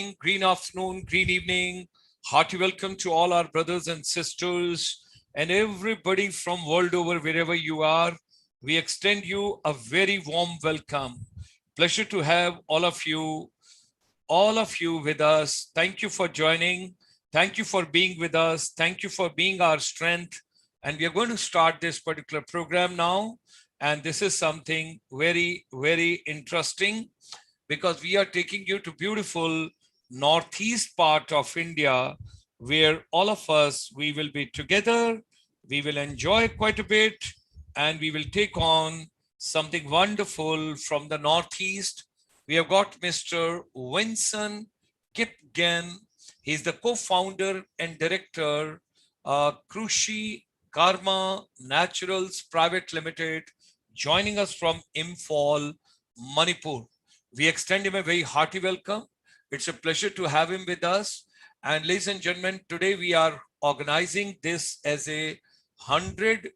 morning, green afternoon, green evening. Hearty welcome to all our brothers and sisters and everybody from world over, wherever you are. We extend you a very warm welcome. Pleasure to have all of you with us. Thank you for joining. Thank you for being with us. Thank you for being our strength. And we are going to start this particular program now. And this is something very, very interesting because we are taking you to beautiful northeast part of India, where all of us, we will be together, we will enjoy quite a bit, and we will take on something wonderful from the northeast. We have got Mr. Vincent Kipgen. He's the co-founder and director, Krushi Karma Naturals Private Limited, joining us from Imphal, Manipur. We extend him a very hearty welcome. It's a pleasure to have him with us. And ladies and gentlemen, today we are organizing this as a 1012th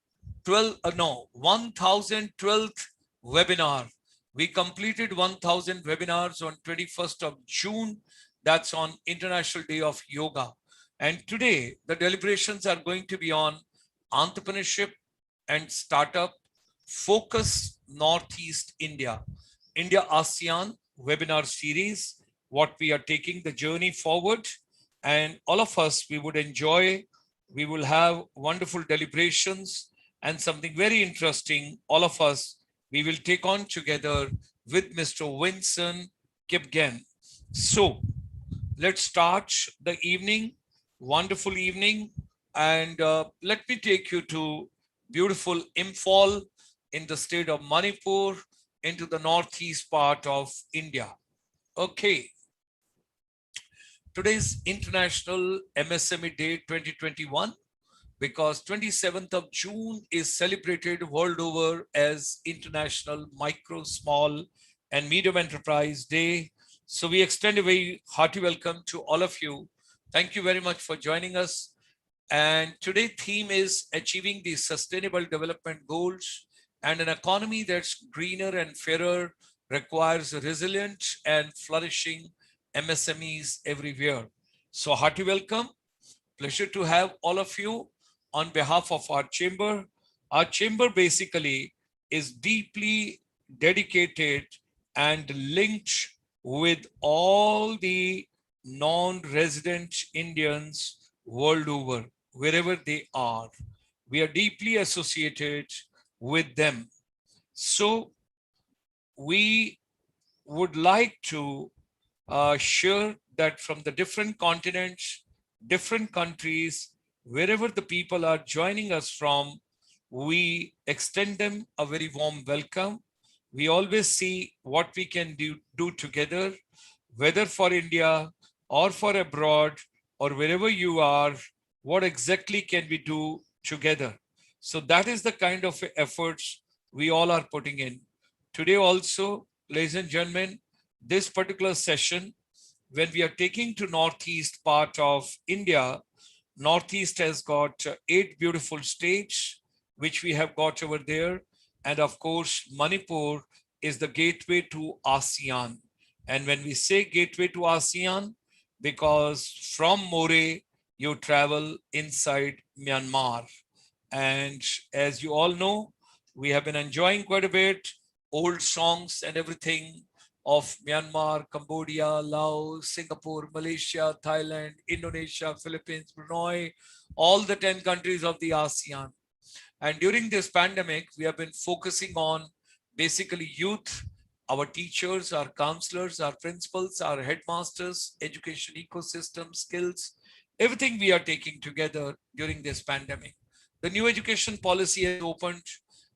webinar. We completed 1000 webinars on 21st of June. That's on International Day of Yoga. And today the deliberations are going to be on entrepreneurship and startup focus Northeast India. India ASEAN webinar series, what we are taking the journey forward, and all of us, we would enjoy, we will have wonderful deliberations and something very interesting, all of us, we will take on together with Mr. Vincent Kipgen. So let's start the evening, wonderful evening, and let me take you to beautiful Imphal in the state of Manipur, into the northeast part of India. Okay. Today's International MSME Day 2021, because 27th of June is celebrated world over as International Micro, Small and Medium Enterprise Day. So we extend a very hearty welcome to all of you. Thank you very much for joining us. And today's theme is achieving the Sustainable Development Goals. And an economy that's greener and fairer requires resilient and flourishing MSMEs everywhere. So hearty welcome. Pleasure to have all of you on behalf of our chamber. Our chamber basically is deeply dedicated and linked with all the non-resident Indians world over, wherever they are. We are deeply associated with them. So we would like to share that from the different continents, different countries, wherever the people are joining us from, we extend them a very warm welcome. We always see what we can do together, whether for India or for abroad or wherever you are, what exactly can we do together? So that is the kind of efforts we all are putting in. Today also, ladies and gentlemen, this particular session, when we are taking to northeast part of India, northeast has got 8 beautiful states, which we have got over there. And of course, Manipur is the gateway to ASEAN. And when we say gateway to ASEAN, because from Moreh, you travel inside Myanmar. And as you all know, we have been enjoying quite a bit old songs and everything of Myanmar, Cambodia, Laos, Singapore, Malaysia, Thailand, Indonesia, Philippines, Brunei, all the 10 countries of the ASEAN. And during this pandemic, we have been focusing on basically youth, our teachers, our counselors, our principals, our headmasters, education ecosystem, skills, everything we are taking together during this pandemic. The new education policy has opened,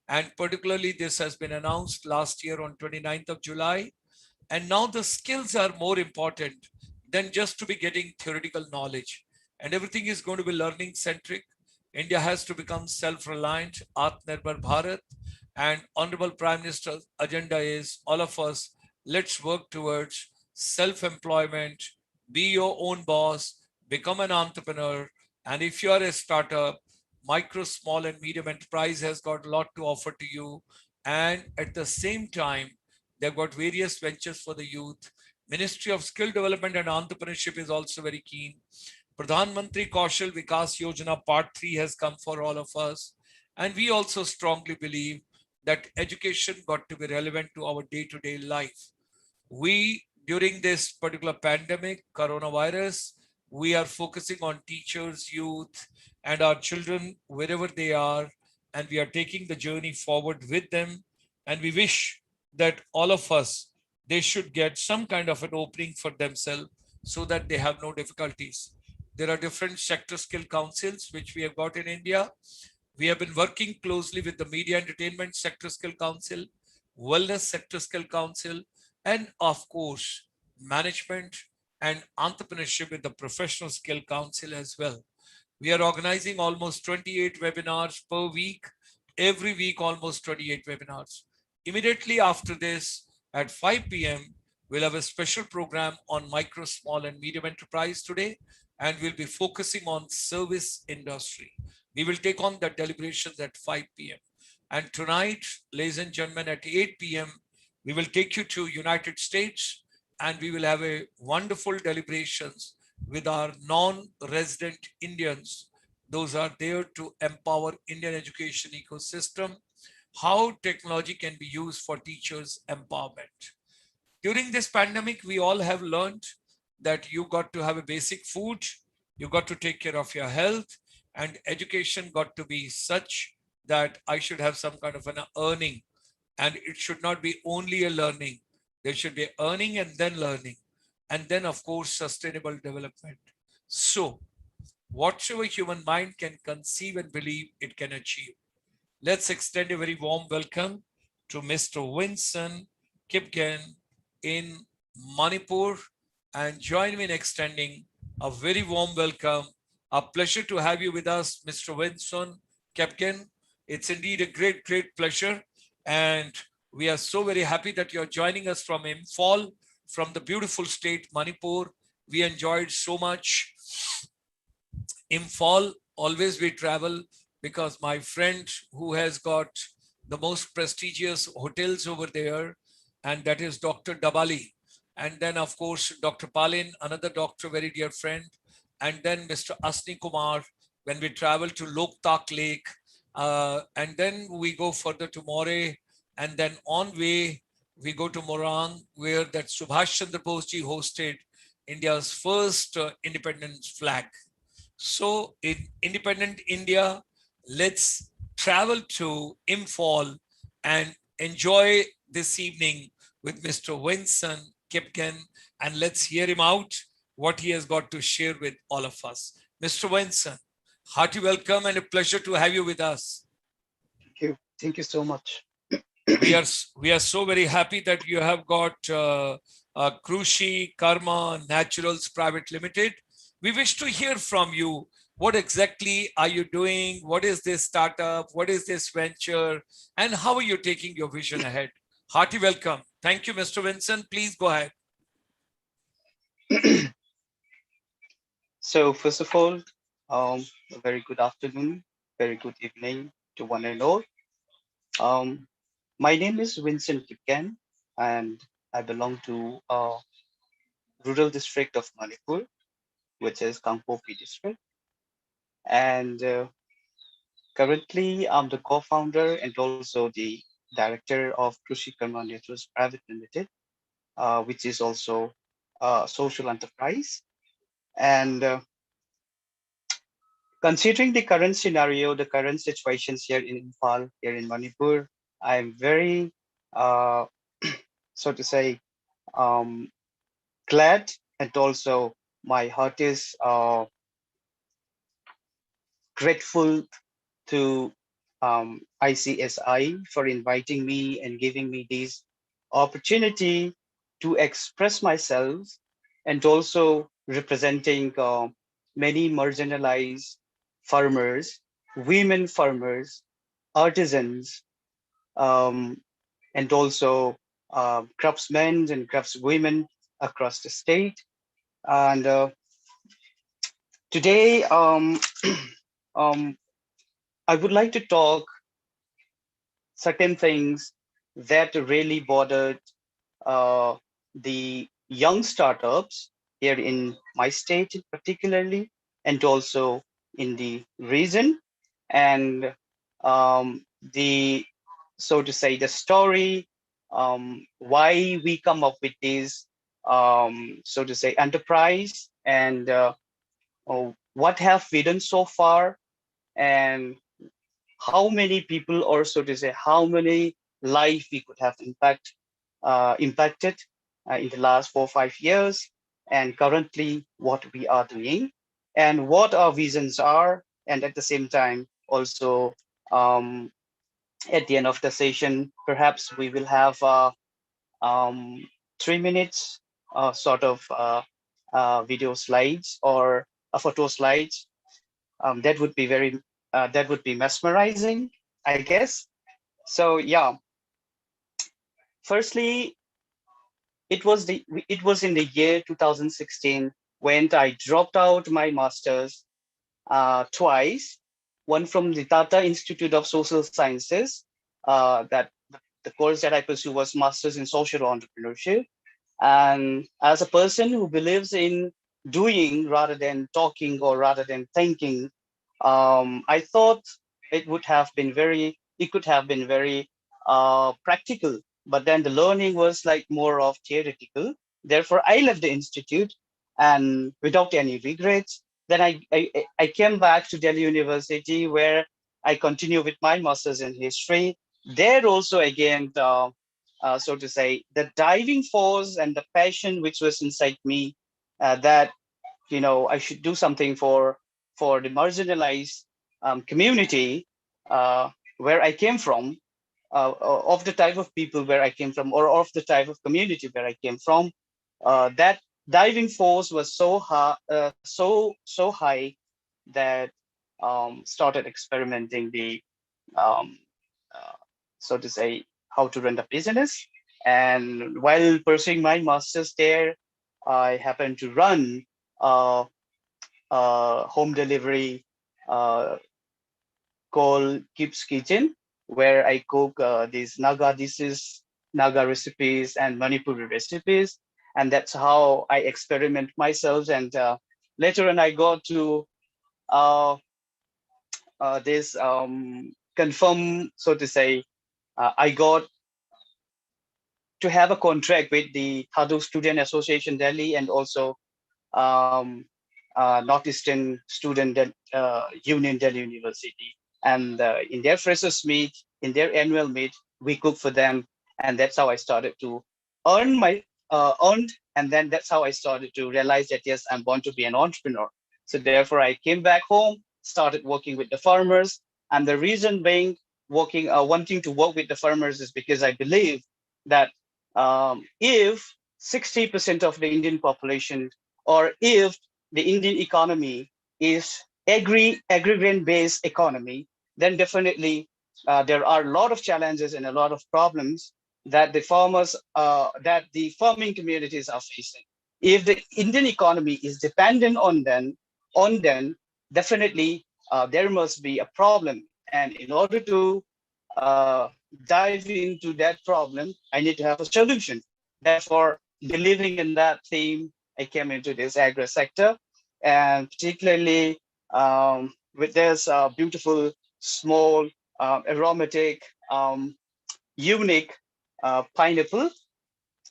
and particularly this has been announced last year on 29th of July. And now the skills are more important than just to be getting theoretical knowledge. And everything is going to be learning centric. India has to become self-reliant, Atmanirbhar Bharat. And Honorable Prime Minister's agenda is all of us, let's work towards self-employment, be your own boss, become an entrepreneur. And if you are a startup, micro, small and medium enterprise has got a lot to offer to you. And at the same time, they've got various ventures for the youth. Ministry of Skill Development and Entrepreneurship is also very keen. Pradhan Mantri Kaushal Vikas Yojana Part 3 has come for all of us. And we also strongly believe that education got to be relevant to our day-to-day life. We, during this particular pandemic, coronavirus, we are focusing on teachers, youth, and our children wherever they are, and we are taking the journey forward with them. And we wish that all of us, they should get some kind of an opening for themselves so that they have no difficulties. There are different sector skill councils which we have got in India. We have been working closely with the Media Entertainment Sector Skill Council, Wellness Sector Skill Council, and of course, Management and Entrepreneurship with the Professional Skill Council as well. We are organizing almost 28 webinars per week, every week almost 28 webinars. Immediately after this, at 5 p.m., we'll have a special program on micro, small, and medium enterprise today, and we'll be focusing on service industry. We will take on the deliberations at 5 p.m. And tonight, ladies and gentlemen, at 8 p.m., we will take you to United States and we will have a wonderful deliberations with our non-resident Indians. Those are there to empower Indian education ecosystem, how technology can be used for teachers' empowerment. During this pandemic, we all have learned that you got to have a basic food, you got to take care of your health, and education got to be such that I should have some kind of an earning, and it should not be only a learning. There should be earning and then learning, and then of course sustainable development. So whatsoever human mind can conceive and believe, it can achieve. Let's extend a very warm welcome to Mr. Vincent Kipgen in Manipur, and join me in extending a very warm welcome. A pleasure to have you with us, Mr. Vincent Kipgen. It's indeed a great, great pleasure. And we are so very happy that you're joining us from Imphal, from the beautiful state, Manipur. We enjoyed so much. Imphal, always we travel because my friend who has got the most prestigious hotels over there, and that is Dr. Dabali. And then, of course, Dr. Palin, another doctor, very dear friend. And then Mr. Asni Kumar, when we travel to Loktak Lake. And then we go further to More. And then on way, we go to Morang, where that Subhash Chandra Bose ji hosted India's first independence flag. So in independent India, let's travel to Imphal and enjoy this evening with Mr. Vincent Kipken, and let's hear him out what he has got to share with all of us. Mr. Vincent, hearty welcome and a pleasure to have you with us. Thank you. Thank you so much. We are so very happy that you have got Krushi Karma Naturals Private Limited. We wish to hear from you. What exactly are you doing? What is this startup? What is this venture? And how are you taking your vision ahead? Hearty welcome. Thank you, Mr. Vincent. Please go ahead. So first of all, a very good afternoon, very good evening to one and all. Um, my name is Vincent Kipken, and I belong to rural district of Manipur, which is Kangpopi district. And currently, I'm the co-founder and also the director of Krushi Karma Naturals Private Limited, which is also a social enterprise. And considering the current scenario, the current situations here in Imphal, here in Manipur, I'm very, uh, so to say, um, glad, and also my heart is grateful to ICSI for inviting me and giving me this opportunity to express myself, and also representing many marginalized farmers, women farmers, artisans, um, and also craftsmen and craftswomen across the state. And today, um, I would like to talk certain things that really bothered uh, the young startups here in my state, particularly, and also in the region. And the so to say the story, why we come up with this, so to say, enterprise, and what have we done so far, and how many people, or so to say, how many life we could have impacted in the last 4 or 5 years, and currently what we are doing, and what our visions are, and at the same time also, um, at the end of the session, perhaps we will have um, 3 minutes sort of video slides or photo slides. That would be that would be mesmerizing, I guess. So yeah, firstly, it was in the year 2016 when I dropped out my masters twice. One from the Tata Institute of Social Sciences. That the course that I pursued was Masters in Social Entrepreneurship. And as a person who believes in doing rather than talking or rather than thinking, I thought it could have been very practical, but then the learning was like more of theoretical. Therefore, I left the institute, and without any regrets. Then I came back to Delhi University, where I continue with my master's in history. There also, again, so to say, the driving force and the passion which was inside me, that I should do something for the marginalized community where I came from, of the type of people where I came from, or of the type of community where I came from. That driving force was so high that started experimenting the um, uh, so to say, how to run the business. And while pursuing my master's there, I happened to run uh, home delivery uh, called Kip's Kitchen, where I cook these Naga dishes, Naga recipes, and Manipuri recipes. And that's how I experiment myself. And later on, I got to uh, this confirm, so to say, I got to have a contract with the Thadu Student Association Delhi, and also um, Northeastern Student Union Delhi University. And in their freshers meet, in their annual meet, we cook for them, and that's how I started to earned, and then that's how I started to realize that yes, I'm born to be an entrepreneur. So therefore, I came back home, started working with the farmers, and the reason being wanting to work with the farmers is because I believe that if 60% of the Indian population, or if the Indian economy is agrarian based economy, then definitely there are a lot of challenges and a lot of problems that that the farming communities are facing. If the Indian economy is dependent on them, definitely there must be a problem. And in order to dive into that problem, I need to have a solution. Therefore, believing in that theme, I came into this agri sector, and particularly with this beautiful, small, aromatic, unique pineapple.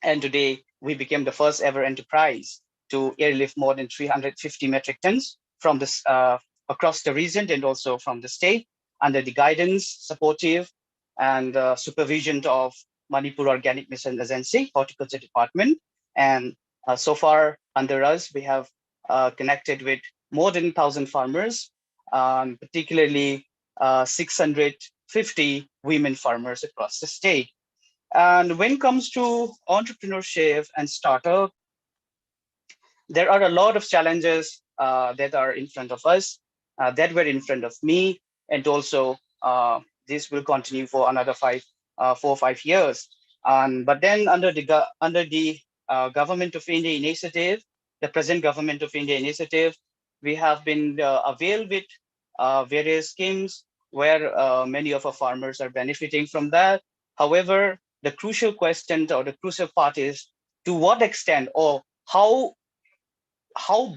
And today we became the first ever enterprise to airlift more than 350 metric tons from this across the region and also from the state, under the guidance, supportive, and supervision of Manipur Organic Mission Agency, Horticulture Department. And so far under us, we have connected with more than 1,000 farmers, particularly 650 women farmers across the state. And when it comes to entrepreneurship and startup, there are a lot of challenges that are in front of us, that were in front of me, and also this will continue for another 4 or 5 years. But then under the government of India initiative, the present government of India initiative, we have been availed with various schemes where many of our farmers are benefiting from that. However, the crucial question or the crucial part is to what extent or how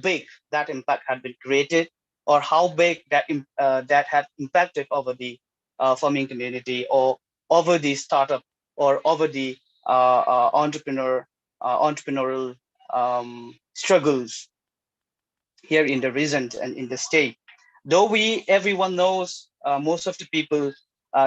big that impact had been created, or how big that had impacted over the farming community, or over the startup, or over the entrepreneurial struggles here in the region and in the state. Though everyone knows, most of the people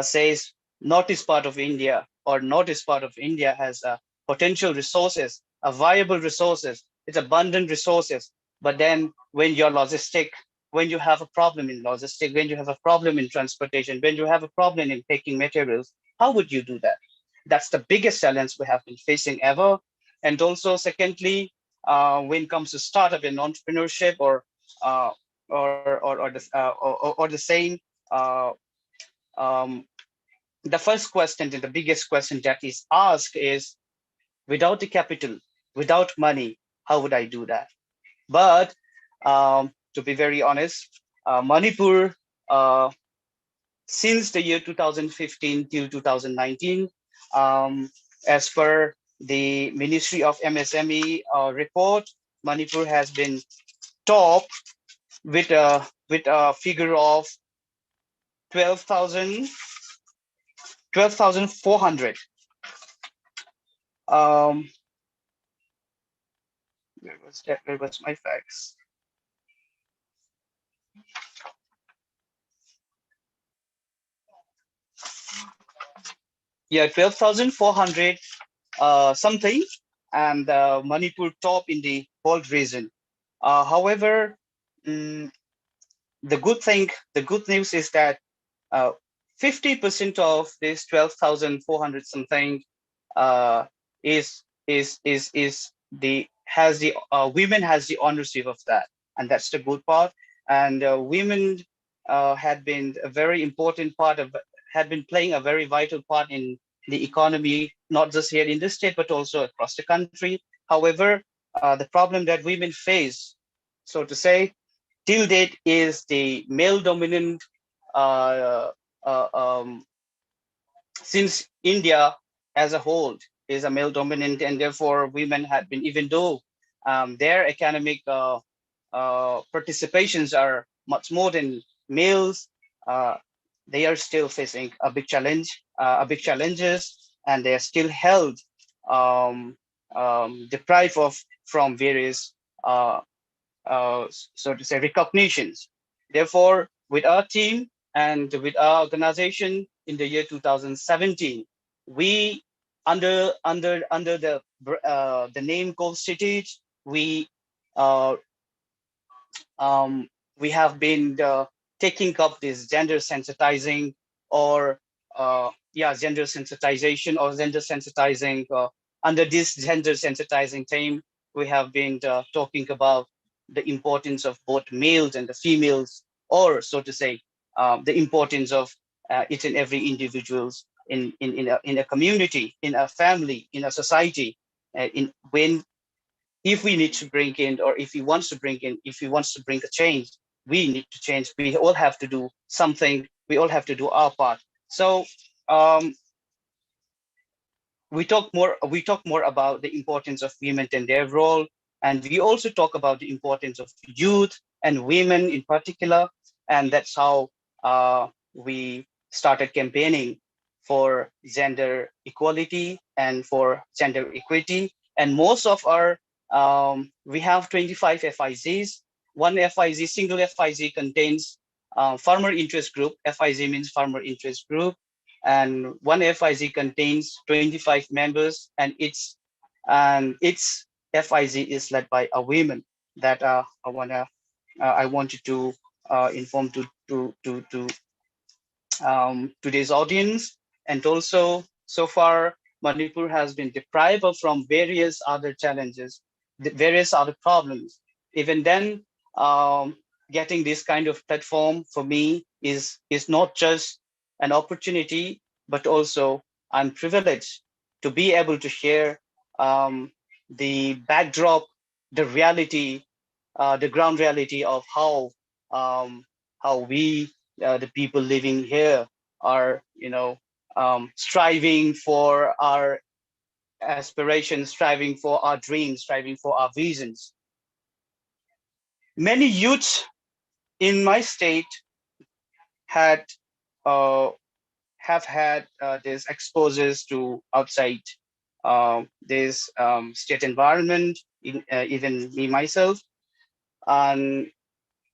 says northeast part of India, or northeast part of India has potential resources, viable resources, it's abundant resources. But then when your logistic, when you have a problem in logistic, when you have a problem in transportation, when you have a problem in taking materials, how would you do that? That's the biggest challenge we have been facing ever. And also, secondly, when it comes to startup and entrepreneurship, uh, or the same, uh, um, the first question and the biggest question that is asked is, without the capital, without money, how would I do that? But to be very honest, Manipur, uh, since the year 2015 till 2019, um, as per the Ministry of MSME report, Manipur has been top with a figure of 12,000, 12,400. Um, where was that? Where was my facts? Yeah, 12,400 something, and Manipur top in the whole region. However, mm, the good news is that 50% of this 12,400 something uh, is the has the women has the ownership of that, and that's the good part. And women had been a very important part of had been playing a very vital part in the economy, not just here in this state but also across the country. However, the problem that women face, so to say, till date, is the male dominant. uh, uh, um, since India as a whole is a male dominant, and therefore women had been, even though their economic participations are much more than males, uh, they are still facing a big challenges, and they are still held, um, deprived of from various uh, so to say, recognitions. Therefore, with our team and with our organization in the year 2017, we under the name Gold City, we uh, um, we have been taking up this gender sensitizing, or gender sensitization, or gender sensitizing. Under this gender sensitizing theme, we have been talking about the importance of both males and the females, or so to say, the importance of each and every individuals in a community, in a family, in a society, in when if we need to bring in, or if he wants to bring in, if he wants to bring a change, we need to change. We all have to do something. We all have to do our part. So um, we talk more about the importance of women and their role, and we also talk about the importance of youth and women in particular. And that's how we started campaigning for gender equality and for gender equity. And most of our we have 25 FIZs. One FIZ, single FIZ, contains farmer interest group. FIZ means farmer interest group, and one FIZ contains 25 members, and its FIZ is led by a woman that I wanted to inform to today's audience. And also, so far, Manipur has been deprived of from various other challenges, various other problems. Even then, getting this kind of platform for me is not just an opportunity, but also I'm privileged to be able to share the backdrop, the reality, the ground reality of how we, the people living here, are striving for our aspirations, striving for our dreams, striving for our visions. Many youths in my state had uh, have had these exposures to outside this state environment, even me myself. And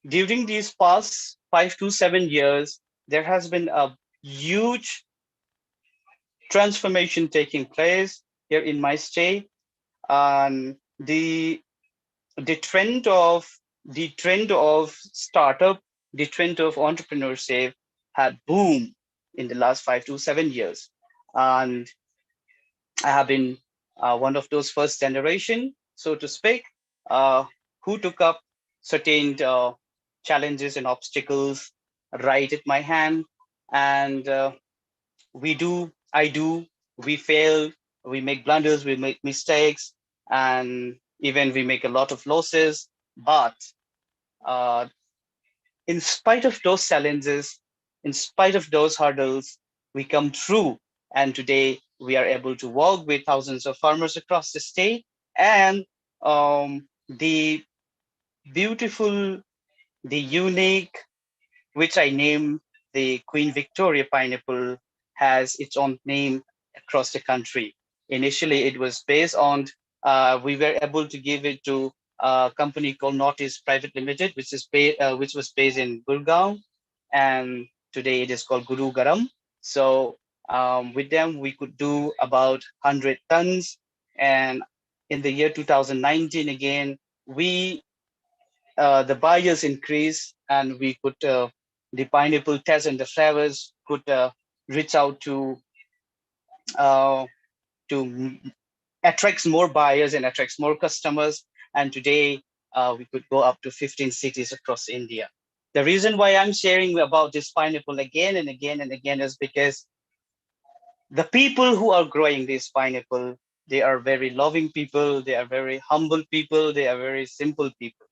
during these past 5 to 7 years, there has been a huge transformation taking place here in my state, and the trend of startup, the trend of entrepreneurship had boomed in the last 5 to 7 years. And I have been one of those first generation, so to speak, uh, who took up certain challenges and obstacles right at my hand. And I do, we fail, we make blunders, we make mistakes, and even we make a lot of losses. But uh, in spite of those challenges, in spite of those hurdles, we come through. And today we are able to work with thousands of farmers across the state. And the beautiful, the unique, which I named the Queen Victoria pineapple, has its own name across the country. Initially, it was based on, we were able to give it to a company called Northeast Private Limited, which was based in Gurgaon, and today it is called Guru Garam. So with them, we could do about 100 tons. And in the year 2019, again, we the buyers increase, and we could the pineapple test and the flavors could reach out uh, to attracts more buyers and attracts more customers. And today we could go up to 15 cities across India. The reason why I'm sharing about this pineapple again and again and again is because the people who are growing this pineapple, they are very loving people, they are very humble people, they are very simple people.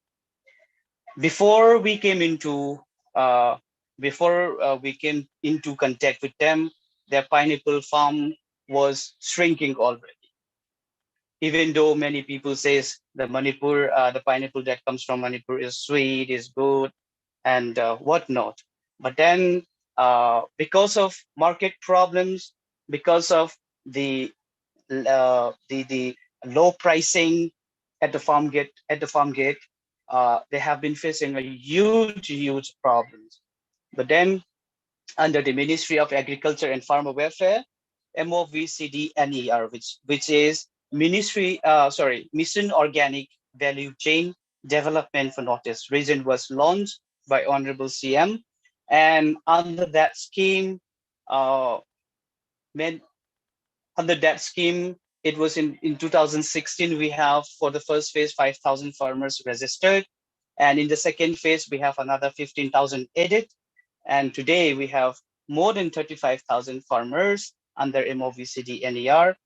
Before we came into uh, we came into contact with them, their pineapple farm was shrinking already. Even though many people says the pineapple that comes from Manipur is sweet, is good, and whatnot. But then, because of market problems, because of the the low pricing at the farm gate, they have been facing a huge problems. But then, under the Ministry of Agriculture and Farmer Welfare, MOVCDNER, which is Mission Organic Value Chain Development for Northeast Region, was launched by Honorable CM. And under that scheme, uh, men, it was in 2016, we have for the first phase 5,000 farmers registered. And in the second phase, we have another 15,000 added. And today we have more than 35,000 farmers under MOVCD NER,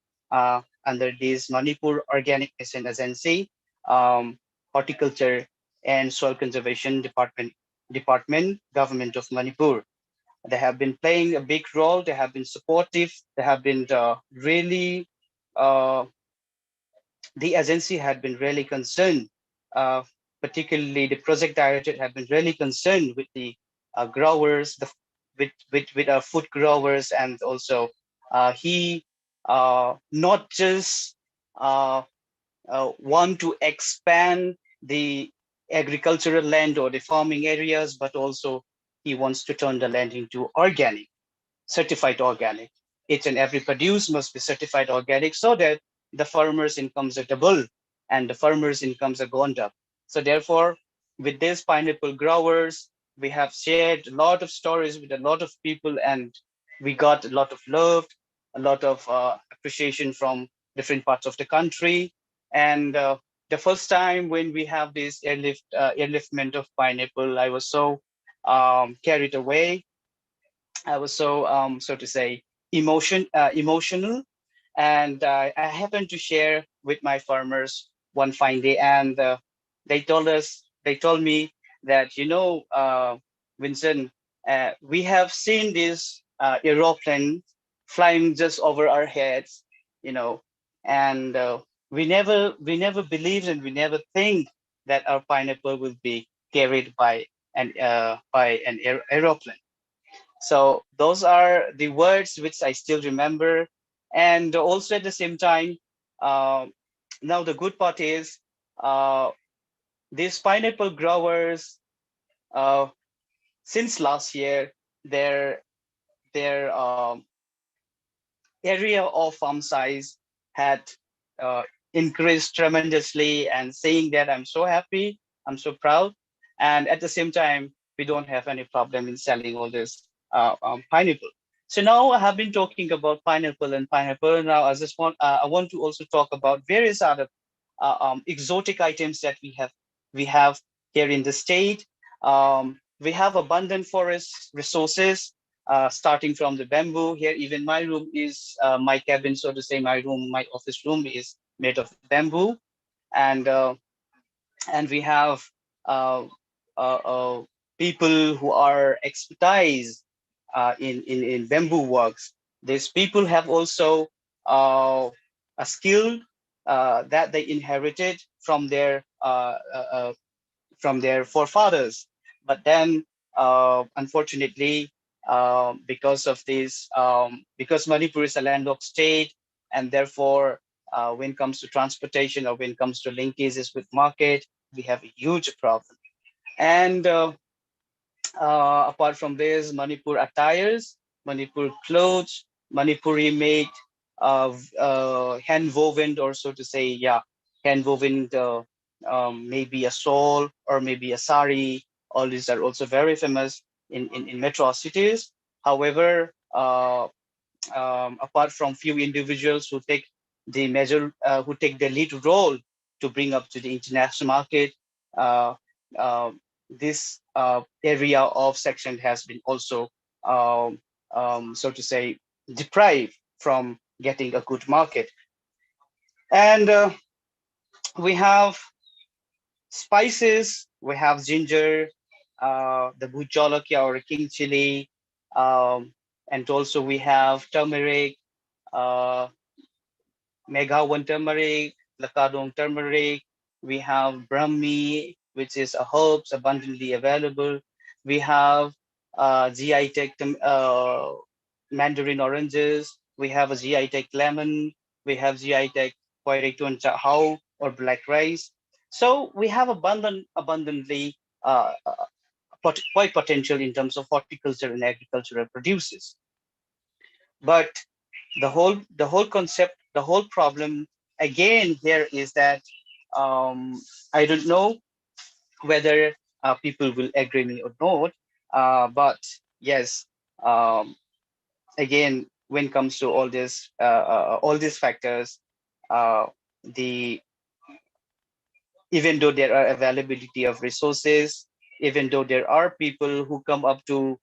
under this Manipur Organic Mission Agency, Horticulture and Soil Conservation Department, Government of Manipur. They have been playing a big role. They have been supportive. They have been really, uh, the agency had been really concerned, uh, particularly the project director had been really concerned with the growers, with our food growers, and also he not just uh, want to expand the agricultural land or the farming areas, but also he wants to turn the land into organic, certified organic. Each and every produce must be certified organic so that the farmers' incomes are double and the farmers' incomes are gone up. So therefore, with these pineapple growers, we have shared a lot of stories with a lot of people, and we got a lot of love, a lot of appreciation from different parts of the country. And the first time when we have this airliftment of pineapple, I was so carried away. I was so, so to say, emotional, and I happened to share with my farmers one fine day, and they told me that, Vincent, we have seen this aeroplane flying just over our heads, you know. and we never believed and we never think that our pineapple will be carried by an aeroplane. So those are the words which I still remember. And also at the same time, uh, now the good part is, uh, these pineapple growers, uh, since last year, their area of farm size had uh, increased tremendously, and saying that I'm so happy, I'm so proud. And at the same time, we don't have any problem in selling all this pineapple. So now I have been talking about pineapple and pineapple. Now I want to also talk about various other exotic items that we have here in the state. We have abundant forest resources, starting from the bamboo. Here, even my room is my cabin, so to say, my office room is made of bamboo, and we have uh, uh, people who are expertise in bamboo works. These people have also a skill that they inherited from their forefathers. But then, unfortunately, because Manipur is a landlocked state, and therefore, when it comes to transportation or when it comes to linkages with market, we have a huge problem. And apart from this, Manipur attires, Manipur clothes, Manipuri made, hand woven, or so to say, yeah, hand woven, maybe a shawl or maybe a sari. All these are also very famous in metro cities. However, apart from few individuals who take the lead role to bring up to the international market, uh, uh, this area of section has been also, um, so to say, deprived from getting a good market. And we have spices. We have ginger, the bujolokia or king chili, um, and also we have turmeric, uh, Meghawan turmeric, Lakadong turmeric. We have Brahmi, which is a herbs abundantly available. We have GI Tech mandarin oranges. We have a GI Tech lemon. We have GI Tech Poirituan Chahao or black rice. So we have abundantly quite potential in terms of horticulture and agricultural produces. But the whole concept, the whole problem again here is that, um, I don't know whether people will agree me or not, but yes, um, again, when it comes to all these factors, uh, the even though there are availability of resources, even though there are people who come up to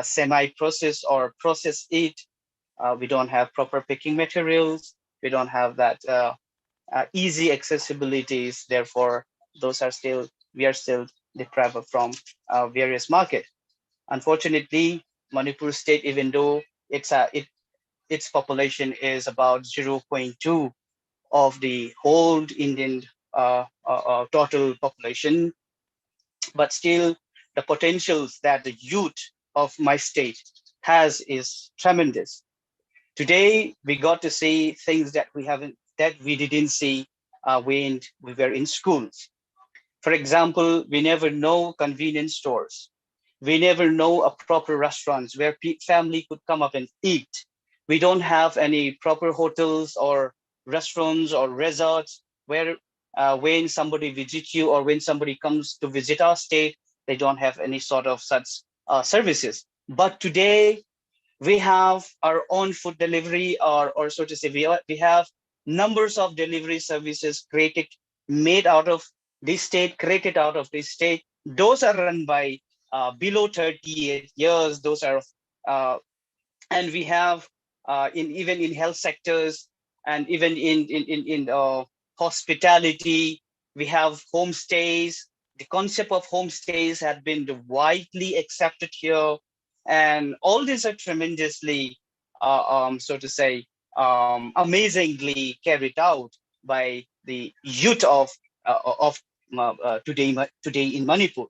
semi-process or process it, we don't have proper picking materials. We don't have that easy accessibilities. Therefore, those are still we are still deprived from various market. Unfortunately, Manipur state, even though its population is about 0.2 of the whole Indian total population, but still the potentials that the youth of my state has is tremendous. Today, we got to see things that we didn't see when we were in schools. For example, we never know convenience stores. We never know a proper restaurants where family could come up and eat. We don't have any proper hotels or restaurants or resorts where, when somebody visits you or when somebody comes to visit our state, they don't have any sort of such services. But today, we have our own food delivery, or so to say, we have numbers of delivery services made out of created out of this state. Those are run by below 38 years. Those are, uh, and we have in even in health sectors, and even in hospitality, we have homestays. The concept of homestays had been widely accepted here, and all these are tremendously, so to say, amazingly carried out by the youth of today in Manipur.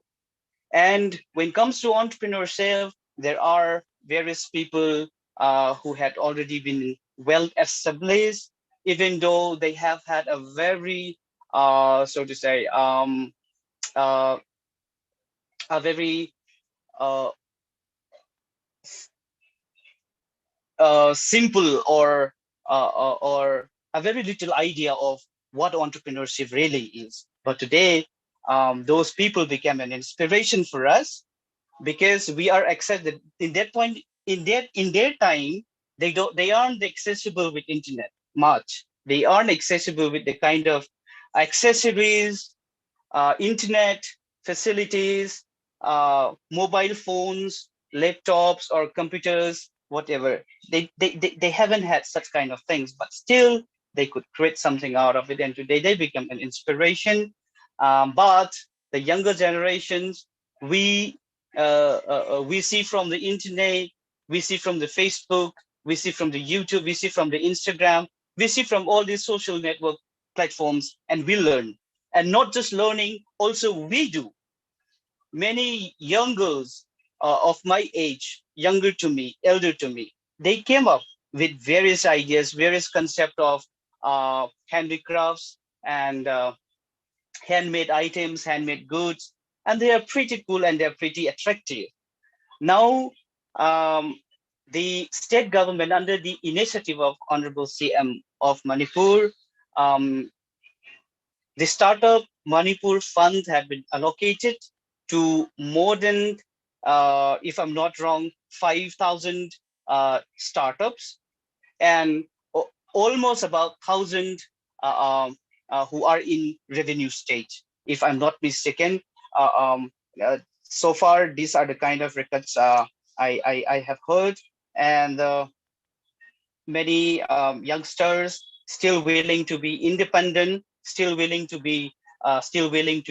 And when it comes to entrepreneurship, there are various people who had already been well established, even though they have had a very, so to say, uh, a very uh, simple or a very little idea of what entrepreneurship really is. But today, those people became an inspiration for us because we are accepted in that point in their time. They aren't accessible with internet much. They aren't accessible with the kind of accessories, internet facilities, mobile phones, laptops, or computers, whatever. They haven't had such kind of things, but still they could create something out of it. And today they become an inspiration. But the younger generations, we we see from the internet, we see from the Facebook, we see from the YouTube, we see from the Instagram, we see from all these social network platforms, and we learn. And not just learning, also we do. Many young girls of my age, younger to me, elder to me, they came up with various ideas, various concept of handicrafts and handmade items, handmade goods, and they are pretty cool and they're pretty attractive. Now, um, the state government, under the initiative of Honorable CM of Manipur, um, the Startup Manipur funds have been allocated to more than, if I'm not wrong, 5,000 startups, and almost about 1,000 who are in revenue stage, if I'm not mistaken. Uh, um, so far, these are the kind of records I have heard, and many youngsters still willing to be independent, still willing to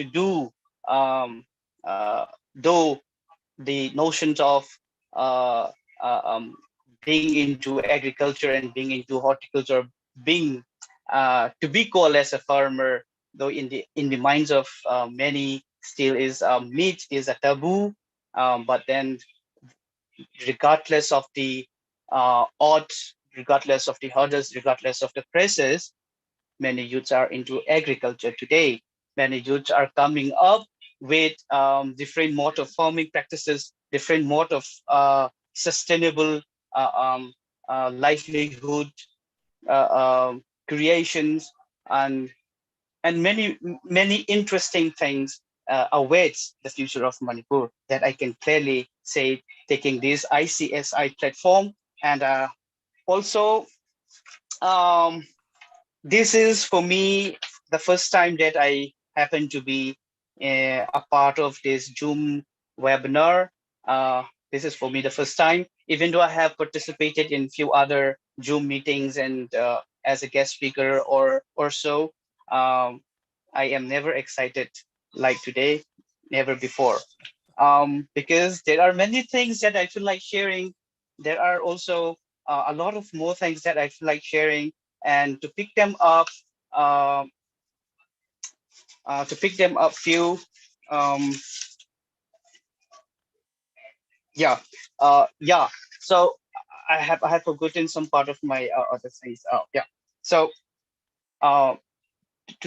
do, um, though the notions of uh, being into agriculture and being into horticulture, being to be called as a farmer, though in the minds of many still is meat is a taboo. But then, regardless of the odds, regardless of the hurdles, regardless of the pressures, many youths are into agriculture today. Many youths are coming up with different mode of farming practices, different mode of sustainable livelihood creations, and many interesting things awaits the future of Manipur that I can clearly say, taking this ICSI platform. And also, um, this is for me the first time that I happen to be a part of this Zoom webinar. This is for me the first time, even though I have participated in few other Zoom meetings and as a guest speaker or so. Um, I am never excited like today, never before. Because there are many things that I feel like sharing. There are also a lot of more things that I feel like sharing, and um, to pick them up few, um, yeah, yeah. So I have forgotten some part of my other things. Yeah. So uh,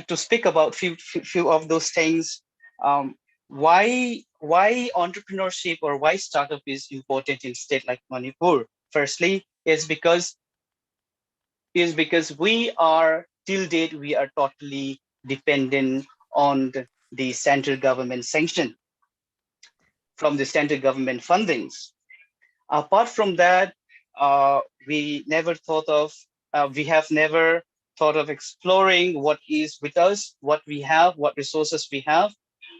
to speak about few of those things, um, why entrepreneurship or why startup is important in state like Manipur. Firstly, is because we are till date we are totally dependent on the central government sanction, from the central government fundings. Apart from that, uh, we never thought of, we have never thought of exploring what is with us, what we have, what resources we have.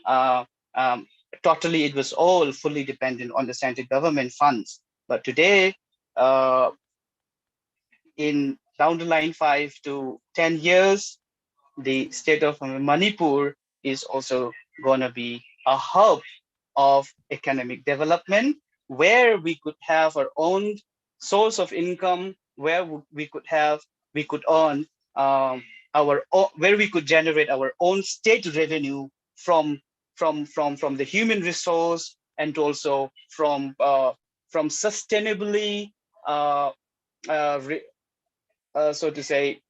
Uh, um, Totally, it was all fully dependent on the central government funds. But today, uh, in down the line 5 to 10 years, the state of Manipur is also going to be a hub of economic development, where we could have our own source of income, where we could earn where we could generate our own state revenue from from the human resource, and also from sustainably uh, re, so to say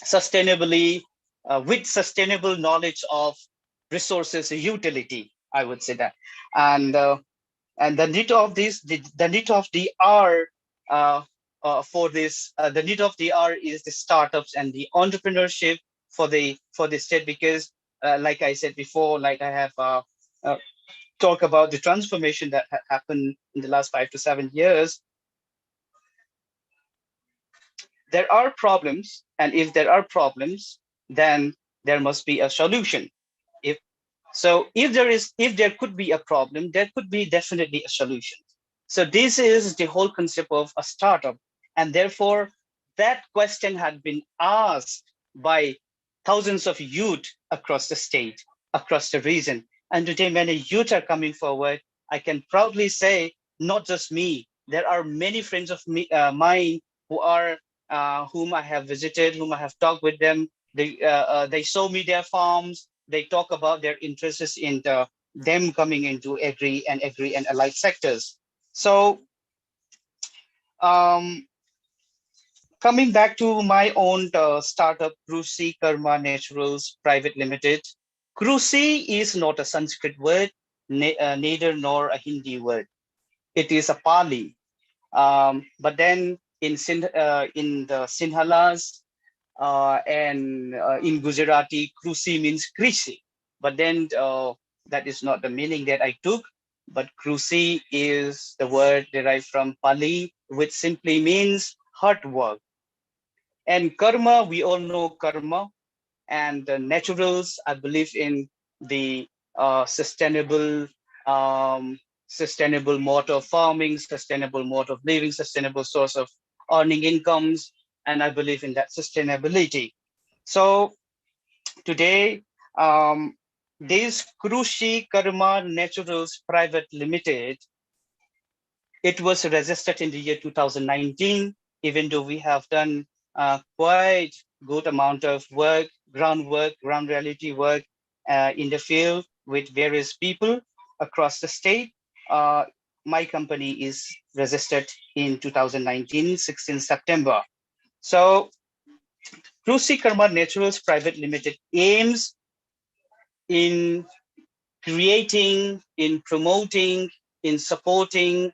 sustainably with sustainable knowledge of resources utility, I would say that. And the need of this the need of the hour for this the need of the hour is the startups and the entrepreneurship for the state, because like I said before, like I have uh, talked about the transformation that happened in the last 5 to 7 years. There are problems, and if there are problems, then there must be a solution. If So if there could be a problem, there could be definitely a solution. So this is the whole concept of a startup. And therefore, that question had been asked by thousands of youth across the state, across the region. And today, many youth are coming forward. I can proudly say, not just me, there are many friends of mine who are whom I have visited, whom I have talked with them. They show me their farms. They talk about their interests in them coming into agri and allied sectors. So um, coming back to my own startup, Krusi Karma Naturals Private Limited. Krusi is not a Sanskrit word, neither nor a Hindi word. It is a Pali. But then in the Sinhalas and in Gujarati, Krusi means Krishi. But then that is not the meaning that I took. But Krusi is the word derived from Pali, which simply means hard work. And karma, we all know karma. And naturals, I believe in the sustainable mode of farming, sustainable mode of living, sustainable source of earning incomes, and I believe in that sustainability. So today, this Krushi Karma Naturals Private Limited, it was registered in the year 2019, even though we have done quite good amount of work, ground reality work in the field with various people across the state. Uh, my company is registered in 2019, 16 September. So Krushi Karma Naturals Private Limited aims in creating, in promoting, in supporting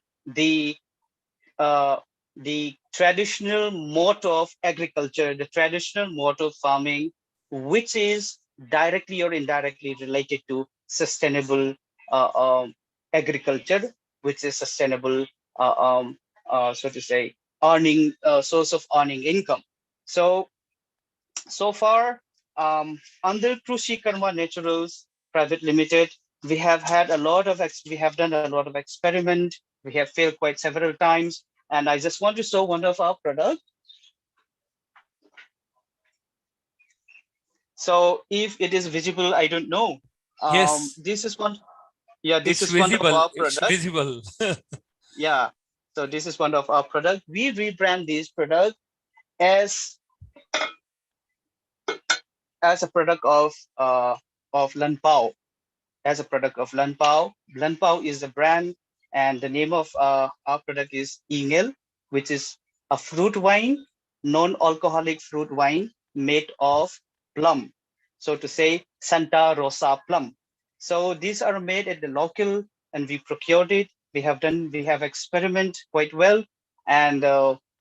uh, the traditional mode of agriculture, the traditional mode of farming, which is directly or indirectly related to sustainable uh, um, agriculture, which is sustainable, so to say, earning source of earning income. So so far, under Krushi Karma Naturals Private Limited, we have had a lot of we have done a lot of experiment. We have failed quite several times, and I just want to show one of our product. So if it is visible, I don't know. Yes, This is one. Yeah, this it's is one of visible. our It's product. visible. Yeah. So this is one of our product. We rebrand this product as as a product of Lanpao, as a product of Lanpao. Lanpao is the brand, and the name of our product is Ingel, which is a fruit wine, non-alcoholic fruit wine made of plum. So to say, Santa Rosa plum. So these are made at the local, and we procured it. We have experiment quite well, and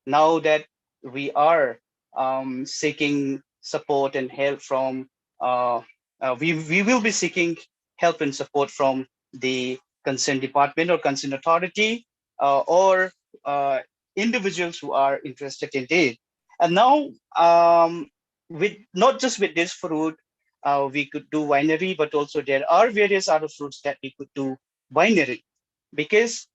now that we are seeking support and help from we will be seeking help and support from the concerned department or concerned authority or individuals who are interested in it. And now, with not just with this fruit, we could do winery, but also there are various other fruits that we could do winery, because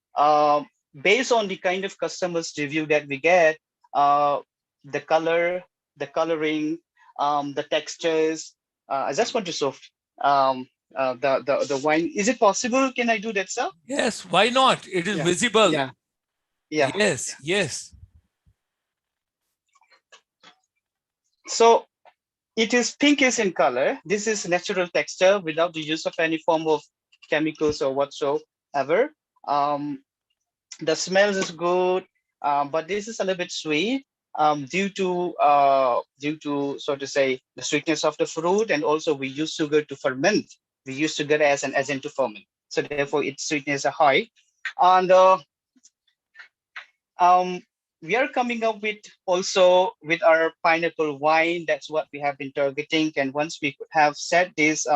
based on the kind of customers review that we get, uh, the color, the coloring, the textures. I just want to show the wine. Is it possible? Can I do that, sir? Yes, why not? It is Yeah, visible. yeah, yeah, Yes, yeah. yes. So it is pinkish in color. This is natural texture without the use of any form of chemicals or whatsoever. Um, the smells is good, but this is a little bit sweet due to so to say the sweetness of the fruit, and also we use sugar to ferment. We use sugar as an agent to ferment, so therefore its sweetness are high. And um, we are coming up with also with our pineapple wine. That's what we have been targeting. And once we could have set this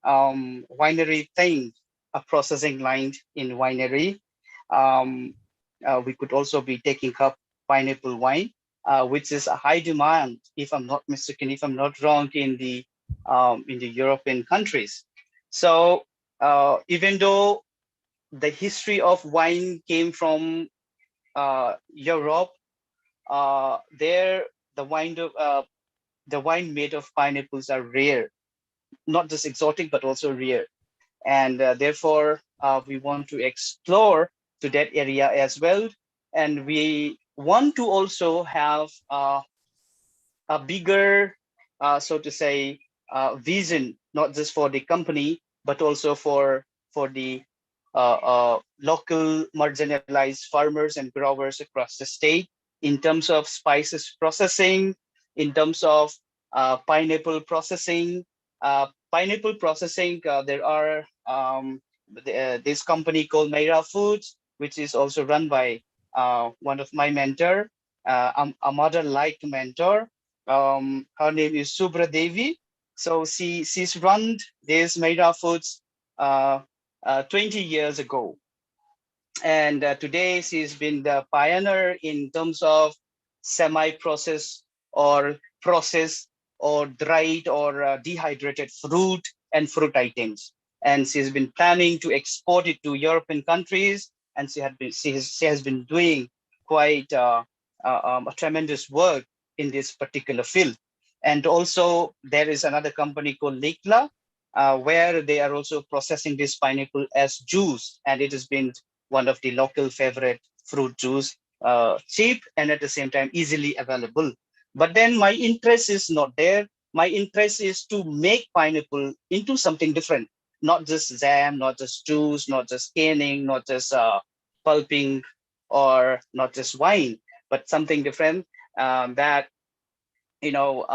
winery thing, a processing line in winery, um, we could also be taking up pineapple wine, which is a high demand, if I'm not mistaken, if I'm not wrong, in the European countries. So even though the history of wine came from Europe, there the the wine made of pineapples are rare, not just exotic but also rare, and therefore we want to explore to that area as well, and we want to also have a bigger, so to say, vision, not just for the company, but also for the local marginalized farmers and growers across the state in terms of spices processing, in terms of pineapple processing. Pineapple processing, there are this company called Meira Foods, which is also run by one of my mentor, a mother-like mentor. Her name is Subra Devi. So she's run this Meira Foods uh, 20 years ago, and today she's been the pioneer in terms of semi-processed or processed or dried or dehydrated fruit and fruit items. And she's been planning to export it to European countries, and she has been doing quite a tremendous work in this particular field. And also there is another company called Likla, where they are also processing this pineapple as juice, and it has been one of the local favorite fruit juice, cheap and at the same time easily available. But then my interest is not there. My interest is to make pineapple into something different, not just jam, not just juice, not just canning, not just pulping, or not just wine, but something different, that you know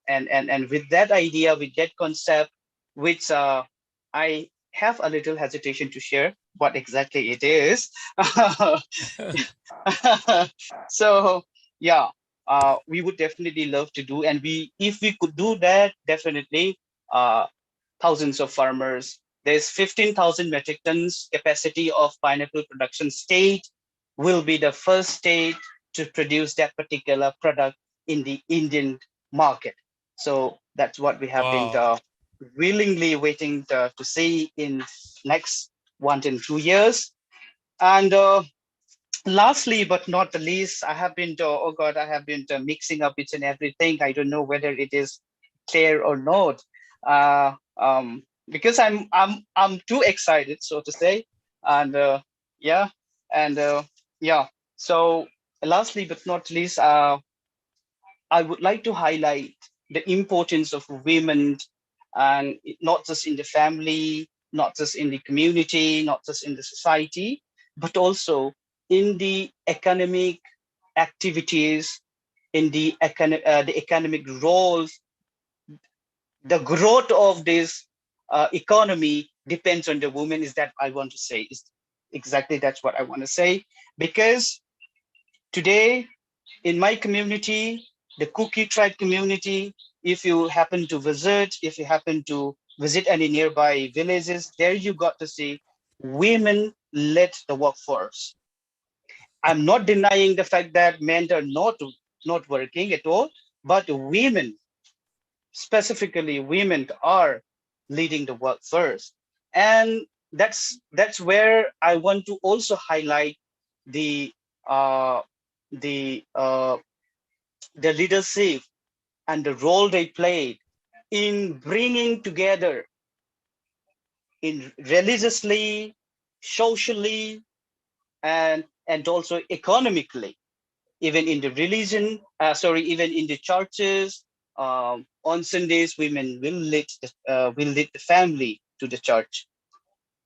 and with that idea, with that concept, which I have a little hesitation to share what exactly it is. So yeah, we would definitely love to do, and we if we could do that, definitely uh, thousands of farmers. There's 15,000 metric tons capacity of pineapple production. State will be the first state to produce that particular product in the Indian market. So that's what we have been Wow. willingly waiting to see in next 1 to 2 years. And lastly, but not the least, I have been, oh God, I have been mixing up each and everything. I don't know whether it is clear or not, because I'm too excited, so to say, and yeah, and yeah. So lastly, but not least, I would like to highlight the importance of women, and not just in the family, not just in the community, not just in the society, but also in the economic activities, in the economic roles. The growth of this economy depends on the women. Is that I want to say? Is exactly that's what I want to say, because today in my community, the Cookie tribe community, if you happen to visit any nearby villages, there you got to see women led the workforce. I'm not denying the fact that men are not working at all, but women, specifically women, are leading the work first. And that's where I want to also highlight the uh, the uh, the leadership and the role they played in bringing together in religiously, socially, and also economically. even in the religion, even in the churches. On Sundays, women will lead the family to the church.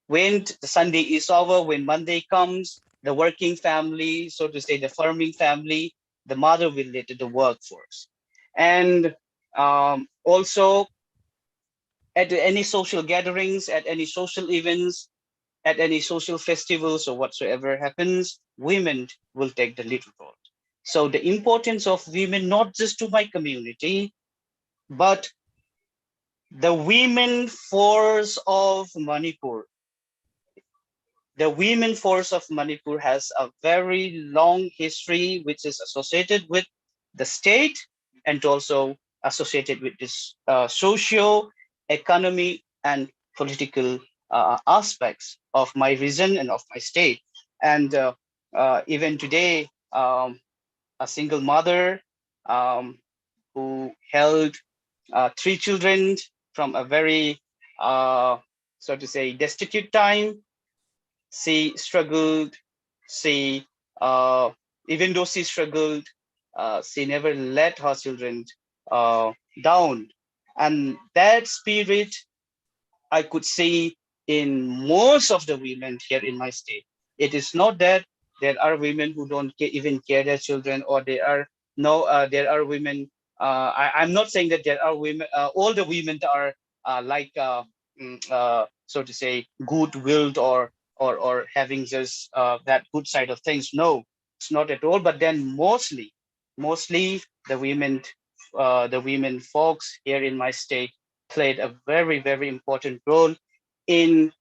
When the Sunday is over, when Monday comes, the working family, so to say, the farming family, the mother will lead to the workforce. And also at any social gatherings, at any social events, at any social festivals or whatsoever happens, women will take the lead role. So the importance of women, not just to my community, but the women force of Manipur. The women force of Manipur has a very long history, which is associated with the state and also associated with this socio, economy, and political aspects of my region and of my state. And even today, a single mother um, who held three children from a very, so to say, destitute time. She struggled. She, uh, even though she struggled, she never let her children uh, down. And that spirit I could see in most of the women here in my state. It is not that there are women who don't even care their children, or there are no, there are women. I'm not saying that there are women, all the women are so to say, good-willed or having just that good side of things. No, it's not at all. But then mostly the women folks here in my state played a very important role in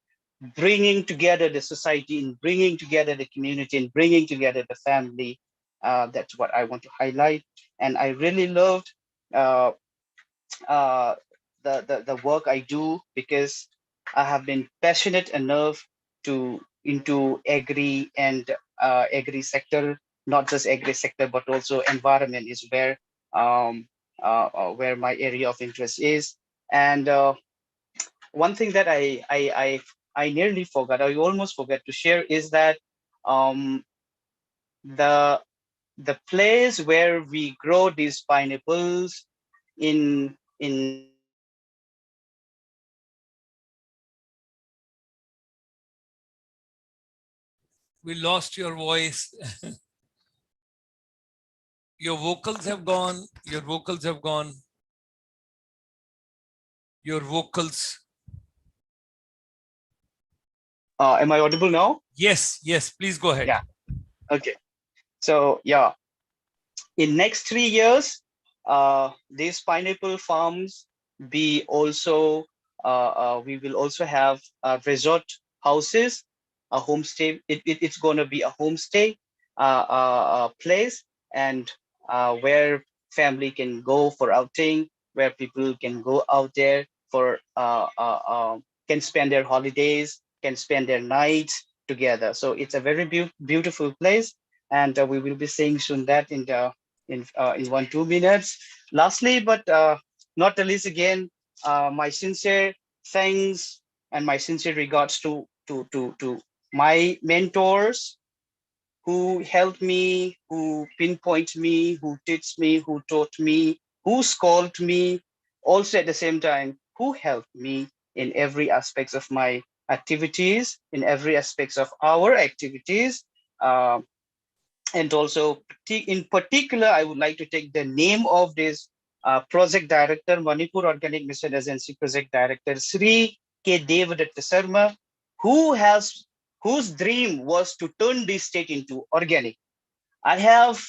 bringing together the society, in bringing together the community, in bringing together the family. That's what I want to highlight. And I really loved uh, uh, the work I do, because I have been passionate enough to into agri and agri sector, not just agri sector, but also environment is um, where my area of interest is. And one thing that I nearly forgot, I almost forgot to share, is that um, the the place where we grow these pineapples in We lost your voice. Your vocals have gone. Your vocals have gone. Your vocals. am I audible now? Yes, yes, please go ahead. Yeah. Okay. So yeah, in next 3 years, these pineapple farms be also we will also have resort houses, a homestay. It's going to be a homestay place, and where family can go for outing, where people can go out there for can spend their holidays, can spend their nights together. So it's a very beautiful place, and we will be seeing soon that in 1 2 minutes. Lastly, but not the least, again, my sincere thanks and my sincere regards to my mentors who helped me, who pinpoint me, who teach me, who taught me, who scolded me, also at the same time, who helped me in every aspects of my activities, in every aspects of our activities. Um, and also in particular, I would like to take the name of this project director, Manipur Organic Mission Agency project director, Sri K Devadatta Sharma, who has whose dream was to turn this state into organic. I have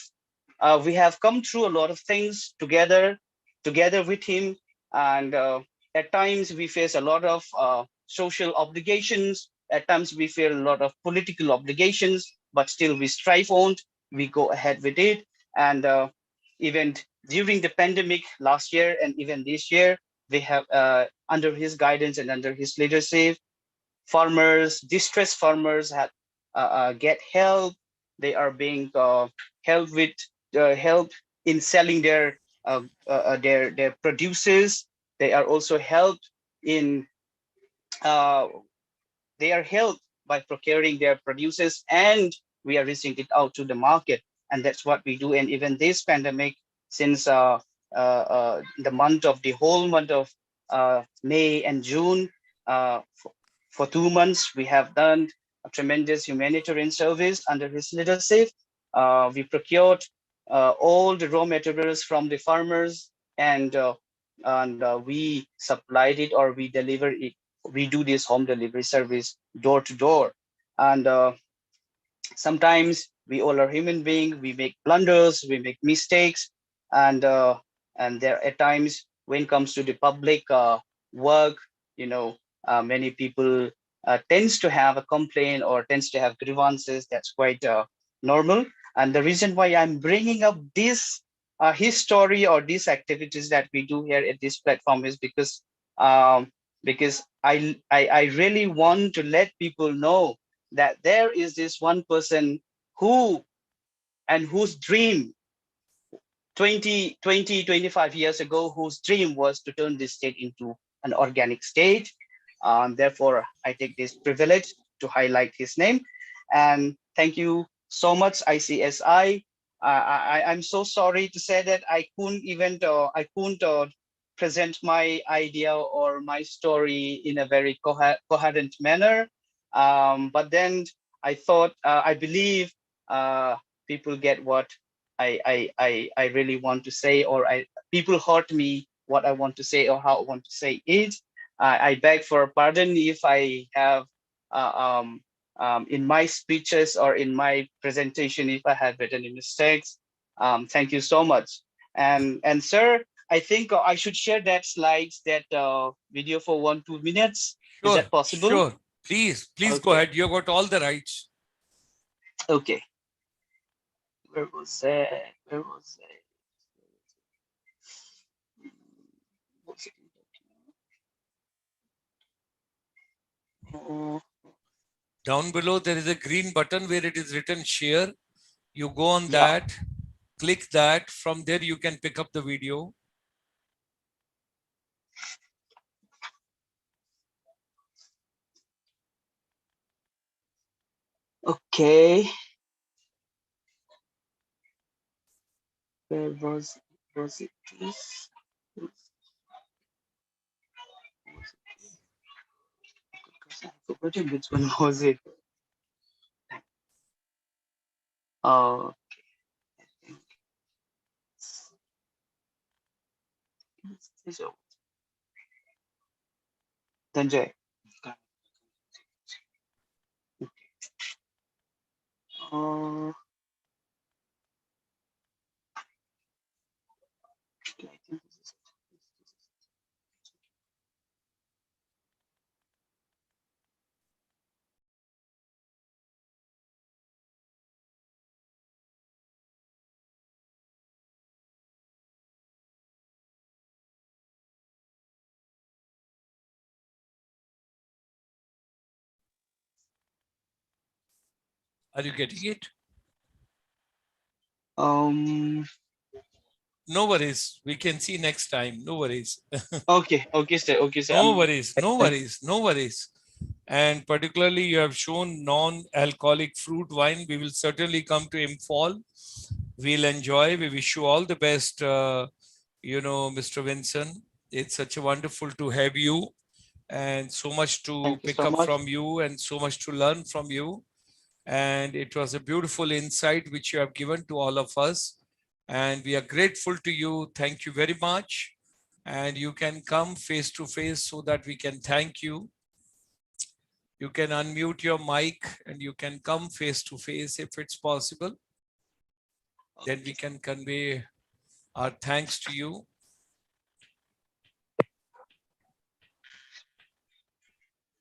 we have come through a lot of things together with him, and at times we face a lot of social obligations. At times we feel a lot of political obligations, but still we strive on. We go ahead with it, and even during the pandemic last year and even this year, we have under his guidance and under his leadership, farmers, distressed farmers have get help. They are being helped with help in selling their produces. They are also helped in uh, they are helped by procuring their produces, and we are reaching it out to the market. and that's what we do. And even this pandemic, since the month of the whole month of May and June, for 2 months, we have done a tremendous humanitarian service under his leadership. We procured all the raw materials from the farmers, and we supplied it, or we deliver it. We do this home delivery service door to door, and sometimes we all are human beings. We make blunders, we make mistakes, and there at times when it comes to the public work, you know, many people tends to have a complaint or tends to have grievances. That's quite normal. And the reason why I'm bringing up this history or these activities that we do here at this platform is um, because I really want to let people know that there is this one person who and whose dream 25 years ago, whose dream was to turn this state into an organic state. Therefore, I take this privilege to highlight his name. And thank you so much, ICSI. I'm so sorry to say that I couldn't present my idea or my story in a very coherent manner. But then I believe people get what I really want to say, or people heard me what I want to say or how I want to say it. I beg for pardon if I have in my speeches or in my presentation if I have written any mistakes. Thank you so much. And sir, I think I should share that slides, that video for 1-2 minutes. Is Sure, that possible? sure. Please go Okay. ahead. You got all the rights. Okay. Where was it? Where was it? Was it? Oh, Down below, there is a green button where it is written share. You go on yeah. that, click that. From there, you can pick up the video. Okay. Where was it? Please. I forgot which one was it. Uh, so, Sanjay. Uh, I think this is Are you getting it? um. No worries. We can see next time. No worries. Okay. Okay, sir. Okay, sir. No worries. No worries. No worries. And particularly, you have shown non-alcoholic fruit wine. We will certainly come to Imphal. We'll enjoy. We wish you all the best, Mr. Vincent. It's such a wonderful to have you, and so much to Thank you pick so up much. from you, and so much to learn from you. And it was a beautiful insight which you have given to all of us. And we are grateful to you. Thank you very much. And you can come face to face so that we can thank you. You can unmute your mic and you can come face to face if it's possible. Then we can convey our thanks to you.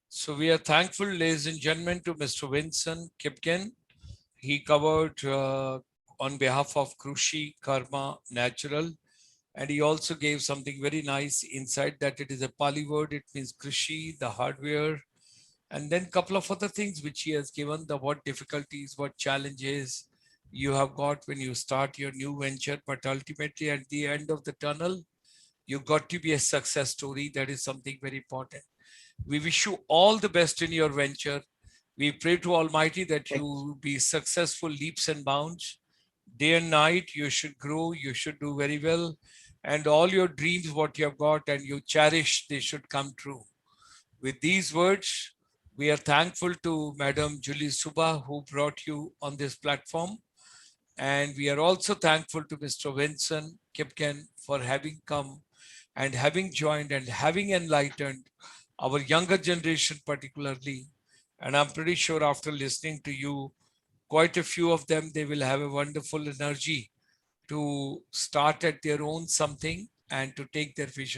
So we are thankful, ladies and gentlemen, to Mr. Vincent Kipken. He covered on behalf of Krushi Karma Natural. And he also gave something very nice inside, that it is a Pali word. It means Krishi, the hardware, and then a couple of other things which he has given, the what difficulties, what challenges you have got when you start your new venture. But ultimately, at the end of the tunnel, you got to be a success story. That is something very important. We wish you all the best in your venture. We pray to Almighty that Thank you be successful leaps and bounds. Day and night, you should grow, you should do very well. And all your dreams, what you have got and you cherish, they should come true. With these words, we are thankful to Madam Julie Suba who brought you on this platform. And we are also thankful to Mr. Vincent Kipken for having come and having joined and having enlightened our younger generation, particularly. And I'm pretty sure after listening to you, quite a few of them, they will have a wonderful energy to start at their own something and to take their vision